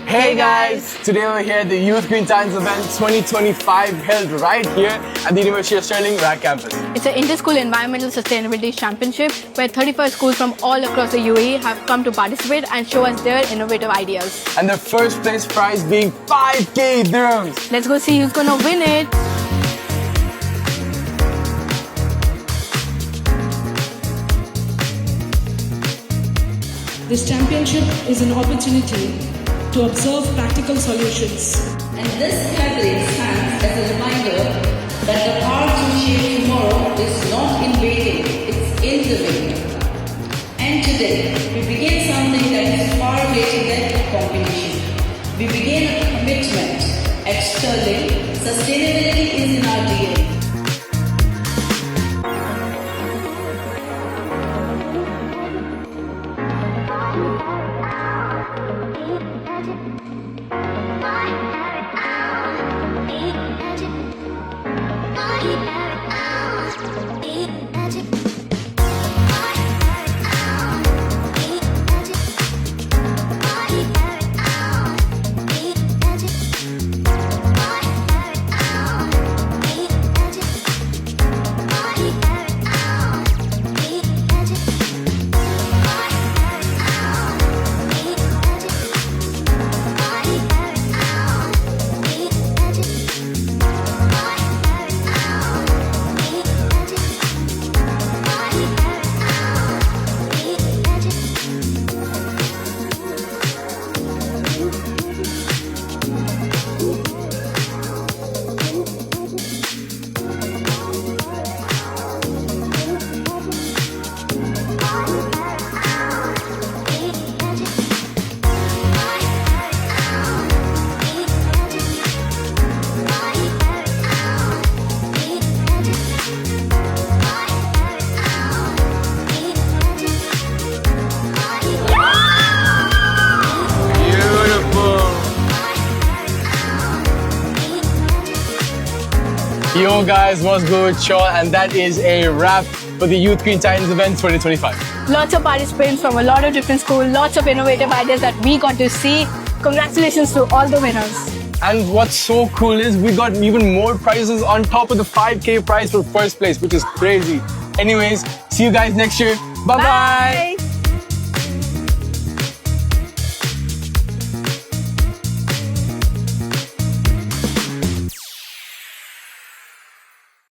Hey guys! Today we're here at the Youth Green Science Event 2025 held right here at the University of Stirling RAC campus. It's an inter-school environmental sustainability championship where 35 schools from all across the UAE have come to participate and show us their innovative ideas. And the first place prize being 5k dirhams. Let's go see who's gonna win it. This championship is an opportunity to observe practical solutions. And this gathering stands as a reminder that the power to shape tomorrow is not in waiting, it's in the waiting. And today, we begin something that is far greater than competition. We begin a commitment. At Stirling, sustainability is in our DNA. Yo guys, what's good with y'all? And that is a wrap for the Youth Green Science Event 2025. Lots of participants from a lot of different schools, lots of innovative ideas that we got to see. Congratulations to all the winners. And what's so cool is we got even more prizes on top of the 5k prize for first place, which is crazy. Anyways, see you guys next year. Bye-bye. Bye.